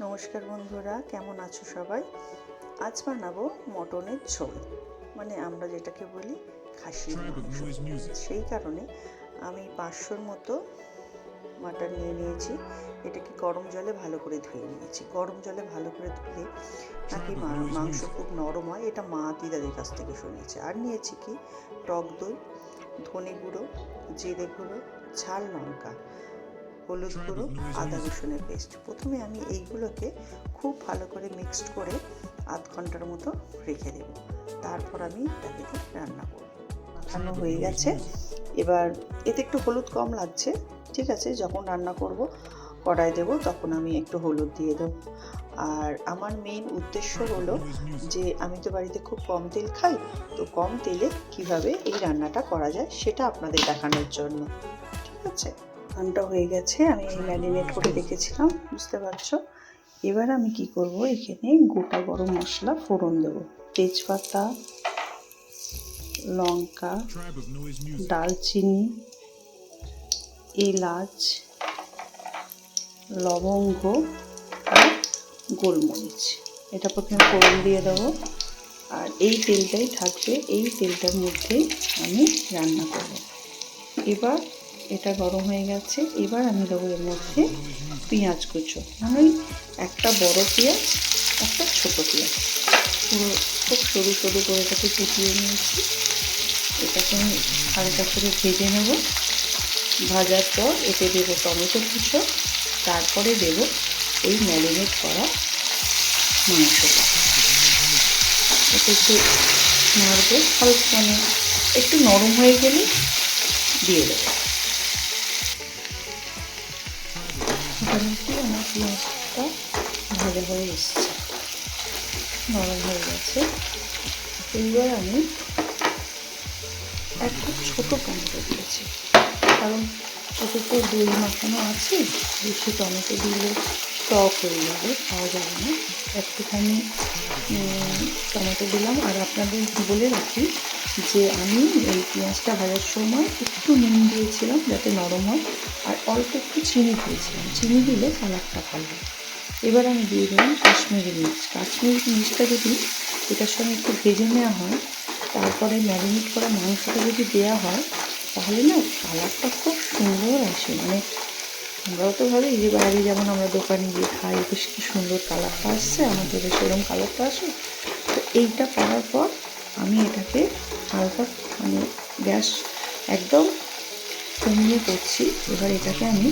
নমস্কার বন্ধুরা, কেমন আছো সবাই? আজ বানাবো মটনের ঝোল, মানে আমরা যেটাকে বলি খাসির মাংস। সেই কারণে আমি 500-র মতো মাটন নিয়েছি। এটাকে গরম জলে ভালো করে ধুয়ে নিয়েছি। গরম জলে ভালো করে ধুলে নাকি মাংস খুব নরম হয়, এটা মা দিদাদের কাছ থেকে শুনেছি। আর নিয়েছি কি টক দই, ধনে গুঁড়ো, জিরে গুঁড়ো, ঝাল লঙ্কা, হলুদ গুঁড়ো, আদা রসুনের পেস্ট। প্রথমে আমি এইগুলোকে খুব ভালো করে মিক্সড করে আধ ঘন্টার মতো রেখে দেব। তারপর আমি এটাকে রান্না করব। মাখানো হয়ে গেছে। এবার এতে একটু হলুদ কম লাগছে, ঠিক আছে। যখন রান্না করব কড়াই দেব তখন আমি একটু হলুদ দিয়ে দেবো। আর আমার মেইন উদ্দেশ্য হলো যে আমি তো বাড়িতে খুব কম তেল খাই, তো কম তেলে কিভাবে এই রান্নাটা করা যায় সেটা আপনাদের দেখানোর জন্য, ঠিক আছে। রান্নাটা হয়ে গেছে, আমি ম্যারিনেট করে রেখেছিলাম, বুঝতে পারছো। এবার আমি কি করব, এখানে গোটা গরম মশলা ফোড়ন দেব। তেজপাতা, লঙ্কা, দালচিনি, এলাচ, লবঙ্গ আর গোলমরিচ, এটা প্রথমে ফোড়ন দিয়ে দেবো। আর এই তেলটাই থাকবে, এই তেলটার মধ্যেই আমি রান্না করব। এবার এটা গরম হয়ে গেছে, এবার আমি দেবো এর মধ্যে পেঁয়াজ কুচো, মানে একটা বড় পেঁয়াজ, একটা ছোটো পেঁয়াজ, পুরো খুব সরু সরু করে এটাকে কুচিয়ে নিয়েছি। এটাকে আমি হালকা করে ভেজে নেব। ভাজার পর এতে দেবো টমেটো কুচো, তারপরে দেবো এই ম্যারিনেট করা মাংসটা। এটা একটু নাড়বো, হালকা মানে একটু নরম হয়ে গেলে দিয়ে দেবো। মোটামুটি আমার পেঁয়াজটা ভালো হয়ে এসছে, নরম হয়ে গেছে। এইবার আমি একটা ছোটো টমেটো দিয়েছি, কারণ ওতে তো দই মাখানো আছে, বেশি টমেটো দিলে টক হয়ে যাবে, খাওয়া যাবে না। একটুখানি টমেটো দিলাম। আর আপনাদের বলে রাখি যে আমি এই পেঁয়াজটা ভাজার সময় একটু নুন দিয়েছিলাম যাতে নরম হয়, আর অল্প একটু চিনি দিয়েছিলাম, চিনি দিলে কালারটা ভালো হয়। এবার আমি দিয়ে দিলাম কাশ্মীরি মির্চ। কাশ্মীরি মির্চটা যদি এটার সঙ্গে একটু ভেজে নেওয়া হয়, তারপরে ম্যারিনেট করা মাংসটা যদি দেওয়া হয়, তাহলে না কালারটা খুব সুন্দর আসে। মানে আমরাও তো ভাবি যে বাইরে যেমন আমরা দোকানে গিয়ে খাই, বেশ কি সুন্দর কালারটা আসছে, আমাদের সেরকম কালারটা আসে। তো এইটা করার পর আমি এটাকে হালকা মানে গ্যাস একদম কমিয়ে করছি। এবার এটাকে আমি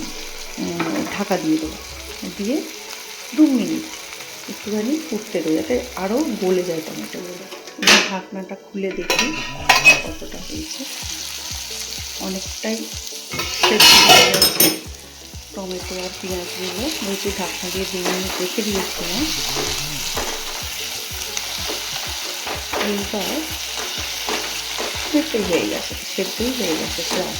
ঢাকা দিয়ে দেবো, দিয়ে 2 মিনিট একটুখানি ফুটতে দেবো যাতে আরও গলে যায় টমেটোগুলো। এবার ঢাকনাটা খুলে দেখি কতটা হয়েছে। অনেকটাই সেদ্ধ হয়ে গেছে টমেটো আর পেঁয়াজগুলো। বলছি ঢাকনা দিয়ে 2 মিনিট রেখে দিয়েছিলাম। এইবার সেদ্ধই হয়ে গেছে, সেদ্ধই হয়ে গেছে প্রায়।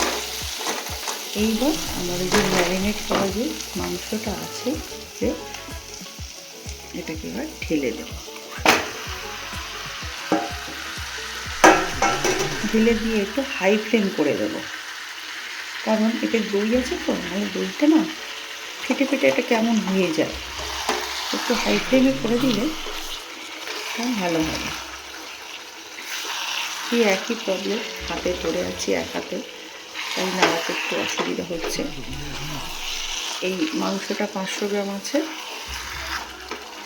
এইবার আমার যে ম্যারিনেট করা যে মাংসটা আছে, যে এটাকে এবার ঢেলে দেব। ঢেলে দিয়ে একটু হাই ফ্লেম করে দেবো, কারণ এতে দই আছে তো, মানে দইটা না ফেটে ফেটে এটা কেমন হয়ে যায়। একটু হাই ফ্লেমে করে দিলে ভালো হবে। এই একই প্রবলেম, হাতে ধরে আছি এক হাতে, তাই নাড়াতে একটু অসুবিধা হচ্ছে। এই মাংসটা 500 গ্রাম আছে,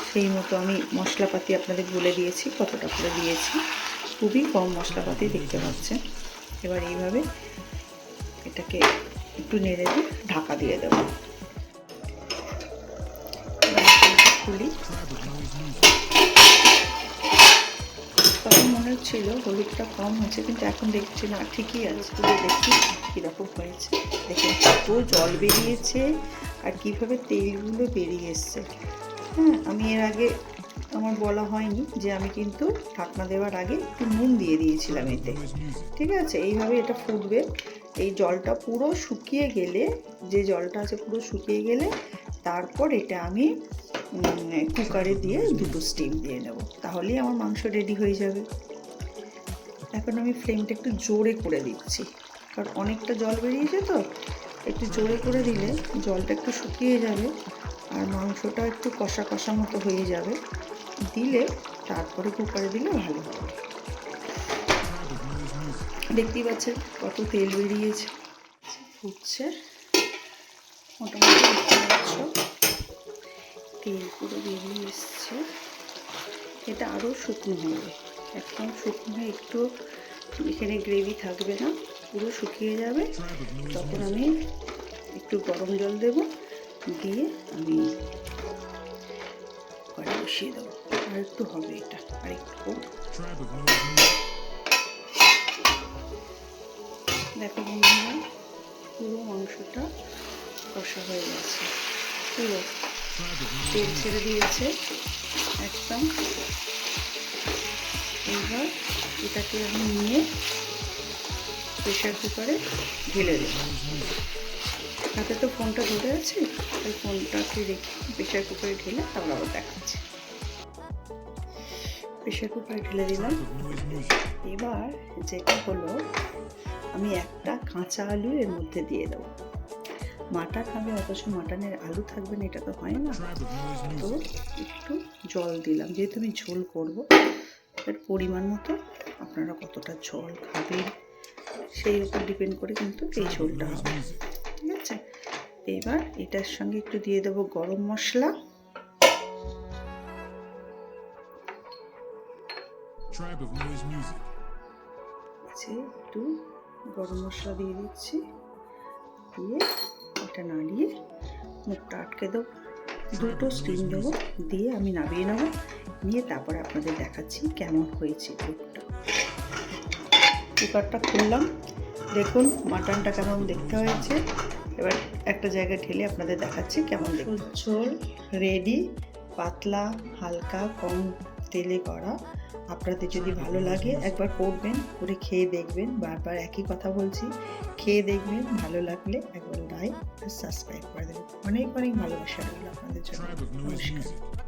সেই মতো আমি মশলাপাতি আপনাদের বলে দিয়েছি কতটা করে দিয়েছি। খুবই কম মশলাপাতি, দেখতে পাচ্ছেন। এবার এইভাবে এটাকে একটু নেড়ে দিয়ে ঢাকা দিয়ে দেবো। খুলি, তখন মনে হচ্ছিল হলুদটা কম হয়েছে, কিন্তু এখন দেখছি না ঠিকই আছে। তুলে দেখি কীরকম হয়েছে। দেখুন কত জল বেরিয়েছে আর কীভাবে তেলগুলো বেরিয়ে এসছে। হ্যাঁ, আমি এর আগে আমার বলা হয়নি যে আমি কিন্তু ঢাকনা দেওয়ার আগে একটু নুন দিয়ে দিয়েছিলাম এতে, ঠিক আছে। এইভাবে এটা ফুটবে। এই জলটা পুরো শুকিয়ে গেলে, যে জলটা আছে পুরো শুকিয়ে গেলে, তারপর এটা আমি কুকারে দিয়ে 2টো স্টিম দিয়ে নেব, তাহলেই আমার মাংস রেডি হয়ে যাবে। এখন আমি ফ্লেমটা একটু জোরে করে দিচ্ছি, কারণ অনেকটা জল বেরিয়েছে তো, একটু জোরে করে দিলে জলটা একটু শুকিয়ে যাবে আর মাংসটা একটু কষা কষা মতো হয়ে যাবে, দিলে তারপরে কুকারে দিলে ভালো হবে। দেখতেই পাচ্ছেন কত তেল বেরিয়েছে, ফুটছে মোটামুটি, দেখতে পাচ্ছ তেল পুরো বেরিয়ে এসছে। এটা আরও শুকনো হবে, একদম শুকনো হয়ে একটু এখানে গ্রেভি থাকবে না, পুরো শুকিয়ে যাবে। তখন আমি একটু গরম জল দেব, দিয়ে আমি কড়াই বসিয়ে দেবো। আর একটু হবে, এটা আর একটু। দেখো বন্ধুরা, পুরো মাংসটা কষা হয়ে গেছে, পুরো তেল ছেড়ে দিয়েছে একদম। এবার এটাকে আমি নিয়ে প্রেশার কুকারে ঢেলে দেব। হাতে তো ফোনটা ধরে আছে, তাই ফোনটাকে রেখে প্রেশার কুকারে ঢেলে তারপর আবার দেখাচ্ছি। প্রেশার কুকারে ঢেলে দিলাম। এবার যেটা হলো, আমি একটা কাঁচা আলু এর মধ্যে দিয়ে দেবো। মাটন হবে অথচ মাটনের আলু থাকবে না, এটা তো হয় না। তো একটু জল দিলাম, যেহেতু আমি ঝোল করবো, এর পরিমাণ মতো আপনারা কতটা জল খাবেন সেই উপর ডিপেন্ড করে কিন্তু এই ঝোলটা হবে, ঠিক আছে। এবার এটার সঙ্গে একটু দিয়ে দেবো গরম মশলা, একটু গরম মশলা দিয়ে দিচ্ছি, দিয়ে এটা নাড়িয়ে মুখটা আটকে দেবো, দুটো স্টিম দেবো, দিয়ে আমি নামিয়ে নেবো। নিয়ে তারপরে আপনাদের দেখাচ্ছি কেমন হয়েছে কুকটা। কুকারটা খুললাম, দেখুন মাটনটা কেমন দেখতে হয়েছে। এবার একটা জায়গায় ঢেলে আপনাদের দেখাচ্ছি কেমন দেখুন। ঝোল রেডি, পাতলা হালকা কম তেলে করা। আপনাদের যদি ভালো লাগে একবার করবেন, করে খেয়ে দেখবেন। বারবার একই কথা বলছি, খেয়ে দেখবেন, ভালো লাগলে একবার লাইক আর সাবস্ক্রাইব করে দেবেন। অনেক অনেক ভালোবাসা রইল আপনাদের জন্য। নমস্কার।